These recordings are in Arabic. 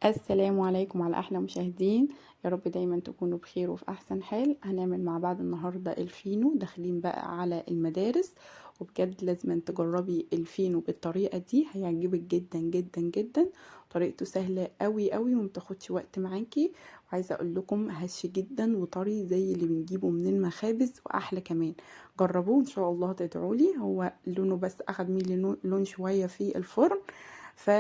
السلام عليكم على احلى مشاهدين. يا رب دايما تكونوا بخير وفي احسن حال. هنعمل مع بعض النهارده الفينو، داخلين بقى على المدارس، وبجد لازم تجربي الفينو بالطريقه دي، هيعجبك جدا جدا جدا. طريقته سهله قوي قوي ومتاخدش وقت معاكي، وعايزه اقول لكم هش جدا وطري زي اللي بنجيبه من المخابز واحلى كمان. جربوه ان شاء الله تدعولي. هو لونه بس اخد مني لون شويه في الفرن، ف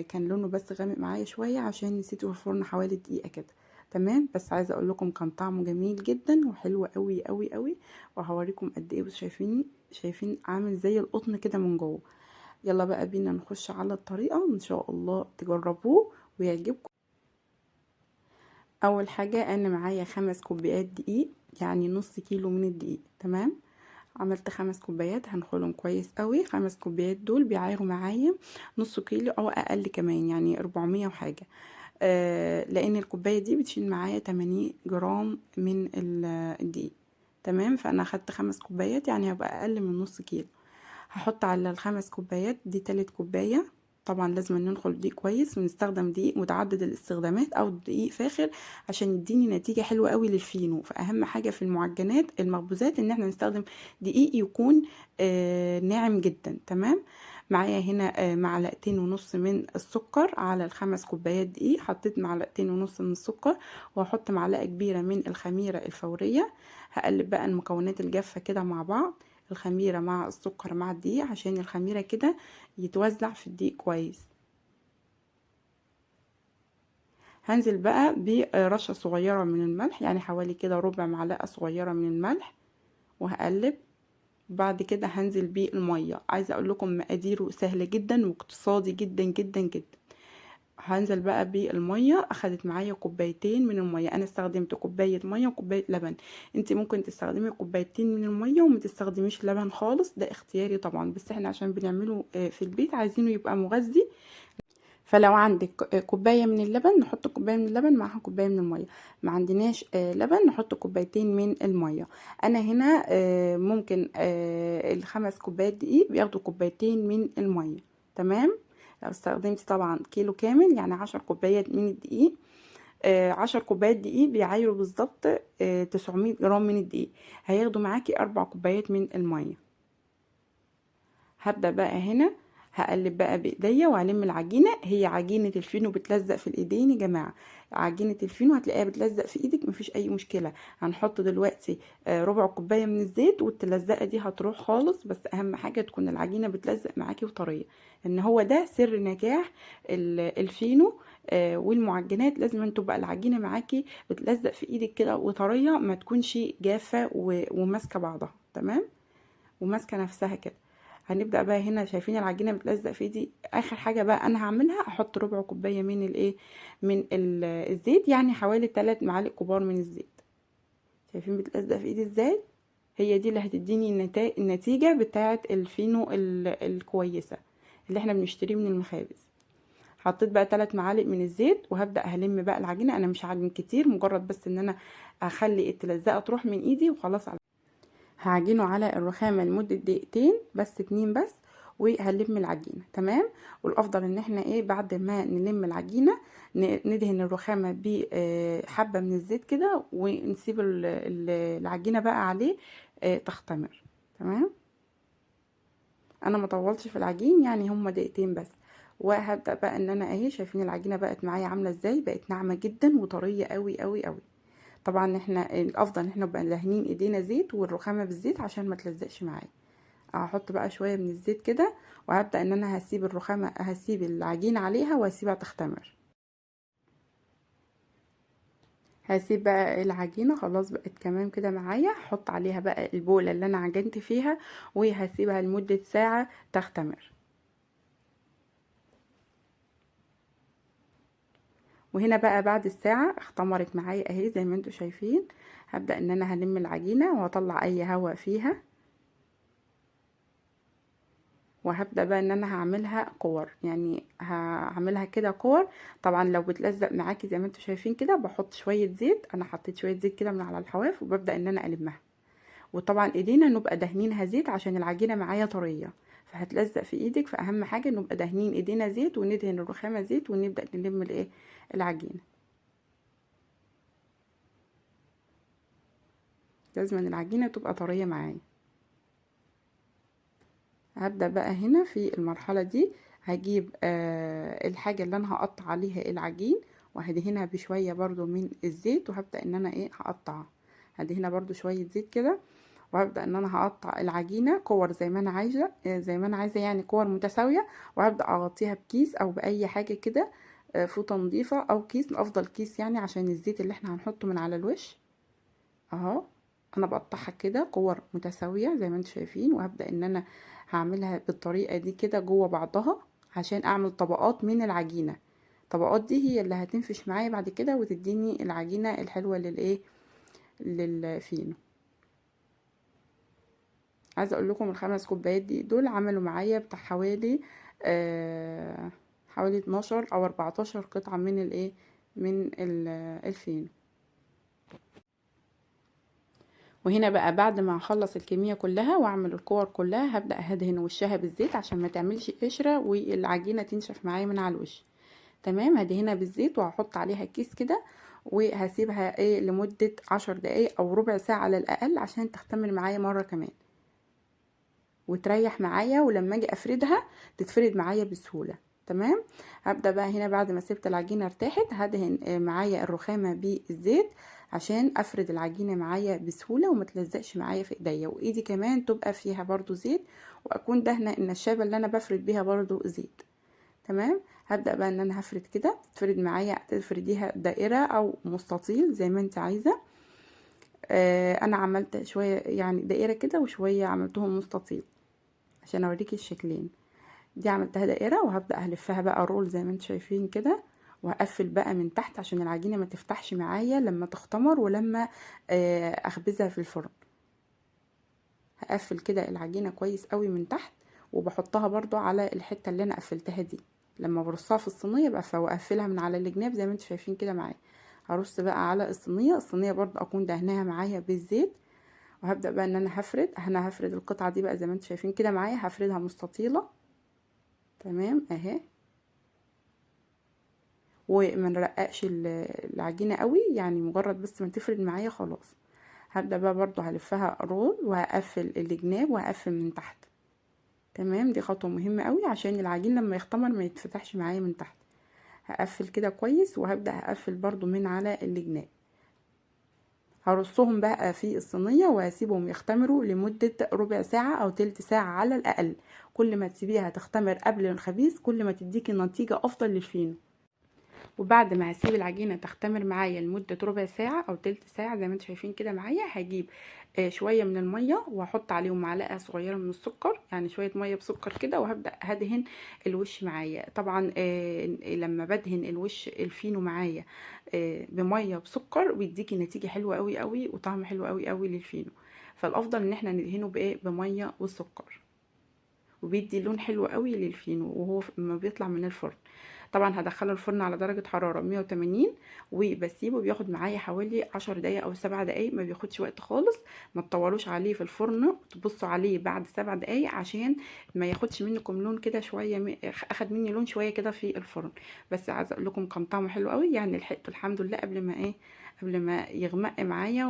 كان لونه بس غامق معايا شويه عشان نسيته في الفرن حوالي دقيقه كده. تمام، بس عايزه اقول لكم كان طعمه جميل جدا وحلو قوي قوي قوي. وهوريكم قد ايه. بس شايفين عامل زي القطن كده من جوه. يلا بقى بينا نخش على الطريقه، ان شاء الله تجربوه ويعجبكم. اول حاجه انا معايا 5 كوبايات دقيق، يعني نص كيلو من الدقيق. تمام، عملت 5 كوبايات هنخلهم كويس قوي. 5 كوبايات دول بيعايروا معايا نص كيلو او اقل كمان، يعني 400 وحاجه. لان الكوبايه دي بتشيل معايا 80 جرام من الدقيق. تمام، فانا اخدت 5 كوبايات يعني هيبقى اقل من نص كيلو. هحط على ال5 كوبايات دي تالت كوبايه. طبعا لازم ننخل دقيق كويس، ونستخدم دقيق متعدد الاستخدامات او دقيق فاخر عشان يديني نتيجه حلوه قوي للفينو. فاهم حاجه في المعجنات المخبوزات ان احنا نستخدم دقيق يكون ناعم جدا. تمام، معايا هنا معلقتين ونص من السكر على ال5 كوبايات دقيق. حطيت معلقتين ونص من السكر، وهحط معلقه كبيره من الخميره الفوريه. هقلب بقى المكونات الجافه كده مع بعض، الخميرة مع السكر مع الدقيق، عشان الخميرة كده يتوزع في الدقيق كويس. هنزل بقى برشة صغيرة من الملح، يعني حوالي كده ربع معلقة صغيرة من الملح، وهقلب. بعد كده هنزل بالمية. عايزة اقول لكم مقاديره سهلة جدا واقتصادي جدا جدا جدا. هنزل بقى بالميه. اخدت معايا كوبايتين من الميه، انا استخدمت كوبايه ميه وكوبايه لبن. انت ممكن تستخدمي كوبايتين من الميه وما تستخدميش لبن خالص، ده اختياري طبعا، بس احنا عشان بنعمله في البيت عايزينه يبقى مغذي. فلو عندك كوبايه من اللبن نحط كوبايه من اللبن معاها كوبايه من الميه. ما عندناش لبن نحط كوبايتين من الميه. انا هنا ممكن ال5 كوبايات دقيق بياخدوا كوبايتين من الميه. تمام، لو استخدمتي طبعا كيلو كامل يعني 10 كوبايات من الدقيق. 10 كوبايات دقيق بيعايروا بالظبط 900 جرام من الدقيق. هياخدوا معاكي 4 كوبايات من الميه. هبدأ بقى هنا هقلب بقى بايديا والم العجينه. هي عجينه الفينو بتلزق في الايدين يا جماعه. عجينه الفينو هتلاقيها بتلزق في ايدك، مفيش اي مشكله. هنحط دلوقتي ربع كوبايه من الزيت، والتلزقه دي هتروح خالص. بس اهم حاجه تكون العجينه بتلزق معاكي وطريه، ان هو ده سر نجاح الفينو. والمعجنات لازم أن تبقى العجينه معاكي بتلزق في ايدك كده وطريه، ما تكونش جافه وماسكه بعضها. تمام، وماسكه نفسها كده. هنبدا بقى هنا، شايفين العجينه بتلزق في ايدي. اخر حاجه بقى انا هعملها، احط ربع كوبايه من الزيت، يعني حوالي 3 معالق كبار من الزيت. شايفين بتلزق في ايدي ازاي؟ هي دي اللي هتديني النتيجه بتاعه الفينو الكويسه اللي احنا بنشتريه من المخابز. حطيت بقى 3 معالق من الزيت، وهبدا هلم بقى العجينه. انا مش هعجن كتير، مجرد بس ان انا اخلي التلزقه تروح من ايدي وخلاص. هعجنه على الرخامة لمدة دقيقتين بس، 2 بس، وهنلم العجينة. تمام، والافضل ان احنا بعد ما نلم العجينة ندهن الرخامة بحبة من الزيت كده، ونسيب العجينة بقى عليه تختمر. تمام، انا ما طولتش في العجين، يعني هما دقيقتين بس. وهبدأ بقى ان انا شايفين العجينة بقت معايا عاملة ازاي، بقت ناعمة جدا وطرية قوي قوي قوي. طبعا احنا الافضل ان احنا نبقى دهنين ايدينا زيت والرخامه بالزيت عشان ما تلزقش معايا. هحط بقى شويه من الزيت كده، وهبدا ان انا هسيب العجينه عليها وهسيبها تختمر. هسيب بقى العجينه خلاص بقت تمام كده معايا. هحط عليها بقى البوله اللي انا عجنت فيها، وهسيبها لمده ساعه تختمر. وهنا بقى بعد الساعه اختمرت معايا اهي زي ما انتم شايفين. هبدا ان انا هلم العجينه واطلع اي هواء فيها، وهبدأ بقى ان انا هعملها كور، يعني هعملها كده كور. طبعا لو بتلزق معاكي زي ما انتم شايفين كده، بحط شوية زيت. انا حطيت شوية زيت كده من على الحواف، وببدأ ان انا المها. وطبعا ايدينا نبقى دهنينها زيت عشان العجينة معايا طرية. فهتلزق في ايدك. فاهم حاجه نبقى دهنين ايدينا زيت، وندهن الرخامه زيت، ونبدا نلم الايه العجينه. لازم ان العجينه تبقى طريه معايا. هبدا بقى هنا في المرحله دي هجيب الحاجه اللي انا هقطع عليها العجين، وهدهنها بشويه برضو من الزيت، وهبدا ان انا ايه هقطعها. هدهنها برضو شويه زيت كده، وهبدا ان انا هقطع العجينه كور زي ما انا عايزه، يعني كور متساويه. وهبدا اغطيها بكيس او باي حاجه كده، فوطه نظيفه او كيس، افضل كيس يعني عشان الزيت اللي احنا هنحطه من على الوش. اهو انا بقطعها كده كور متساويه زي ما انتم شايفين، وهبدا ان انا هعملها بالطريقه دي كده جوه بعضها، عشان اعمل طبقات من العجينه. الطبقات دي هي اللي هتنفش معايا بعد كده وتديني العجينه الحلوه للايه للفينو. عايزه اقول لكم الخمس كوبايات دول عملوا معايا بتاع حوالي حوالي 12 او 14 قطعه من الايه من الفينو. وهنا بقى بعد ما اخلص الكميه كلها واعمل الكور كلها، هبدا هدهن وشها بالزيت عشان ما تعملش قشره والعجينه تنشف معايا من على الوش. تمام، هدهنها بالزيت وهحط عليها كيس كده، وهسيبها ايه لمده 10 دقايق او ربع ساعه على الاقل عشان تختمر معايا مره كمان وتريح معايا، ولما اجي افردها تتفرد معايا بسهوله. تمام. هبدا بقى هنا بعد ما سبت العجينه ارتاحت هدهن معايا الرخامه بالزيت عشان افرد العجينه معايا بسهوله وما تلزقش معايا في ايديا، وايدي كمان تبقى فيها برضو زيت، واكون دهنه النشابه اللي انا بفرد بيها برضو زيت. تمام. هبدا بقى ان انا هفرد كده، تفرد معايا تفرديها دائره او مستطيل زي ما انت عايزه. انا عملت شويه يعني دائره كده، وشويه عملتهم مستطيل عشان اوريكي الشكلين. دي عملتها دائره، وهبدا الفها بقى رول زي ما انتم شايفين كده، وهقفل بقى من تحت عشان العجينه ما تفتحش معايا لما تختمر ولما اخبزها في الفرن. هقفل كده العجينه كويس قوي من تحت، وبحطها برضو على الحته اللي انا قفلتها دي. لما برصها في الصينيه بقى واقفلها من على الجناب زي ما انتم شايفين كده معايا. هرص بقى على الصينيه برضو اكون دهناها معايا بالزيت، وهبدا بقى ان انا هفرد القطعه دي بقى زي ما انتم شايفين كده معايا، هفردها مستطيله. تمام اهي. وما نرققش العجينه قوي، يعني مجرد بس ما تفرد معايا خلاص. هبدا بقى برضو هلفها رول، وهقفل الجناب وهقفل من تحت. تمام، دي خطوه مهمه قوي عشان العجين لما يختمر ما يتفتحش معايا من تحت. هقفل كده كويس، وهبدا هقفل برضو من على الجناب. هرصهم بقى في الصينية وهسيبهم يختمروا لمدة ربع ساعة او تلت ساعة على الاقل. كل ما تسيبيها تختمر قبل الخبيز كل ما تديكي نتيجة افضل للفينو. وبعد ما هسيب العجينه تختمر معايا لمده ربع ساعه او تلت ساعه زي ما انتم شايفين كده معايا، هجيب شويه من الميه واحط عليهم معلقه صغيره من السكر، يعني شويه ميه بسكر كده، وهبدا هدهن الوش معايا. طبعا لما بدهن الوش الفينو معايا بميه بسكر بيديكي نتيجه حلوه قوي قوي وطعم حلو قوي قوي للفينو. فالافضل ان احنا ندهنه بايه بميه والسكر، وبيدي لون حلو قوي للفينو وهو لما بيطلع من الفرن. طبعا هدخله الفرن على درجة حرارة 180، وبسيبه بياخد معايا حوالي 10 دقايق او 7 دقايق، ما بياخدش وقت خالص. ما تطولوش عليه في الفرن، تبصوا عليه بعد 7 دقايق عشان ما ياخدش منكم لون كده شوية، اخد مني لون شوية كده في الفرن. بس عايزه اقول لكم كان طعمه حلو قوي، يعني لحقته الحمد لله قبل ما يغمق معايا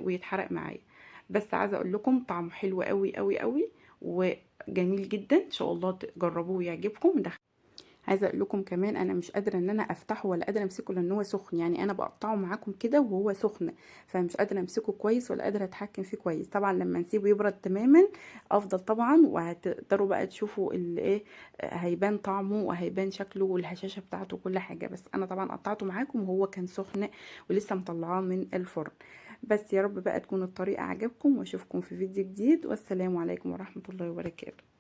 ويتحرق معايا. بس عايزه اقول لكم طعمه حلو قوي قوي قوي وجميل جدا، ان شاء الله تجربوه ويعجبكم. عايزه اقول لكم كمان انا مش قادره ان انا افتحه ولا قادره امسكه لان هو سخن، يعني انا بقطعه معاكم كده وهو سخن، فمش قادره امسكه كويس ولا قادره اتحكم فيه كويس. طبعا لما نسيبه يبرد تماما افضل طبعا، وهتقدروا بقى تشوفوا الايه هيبان طعمه وهيبان شكله والهشاشه بتاعته وكل حاجه. بس انا طبعا قطعته معاكم وهو كان سخن ولسه مطلعاه من الفرن. بس يا رب بقى تكون الطريقه عجبكم، واشوفكم في فيديو جديد، والسلام عليكم ورحمه الله وبركاته.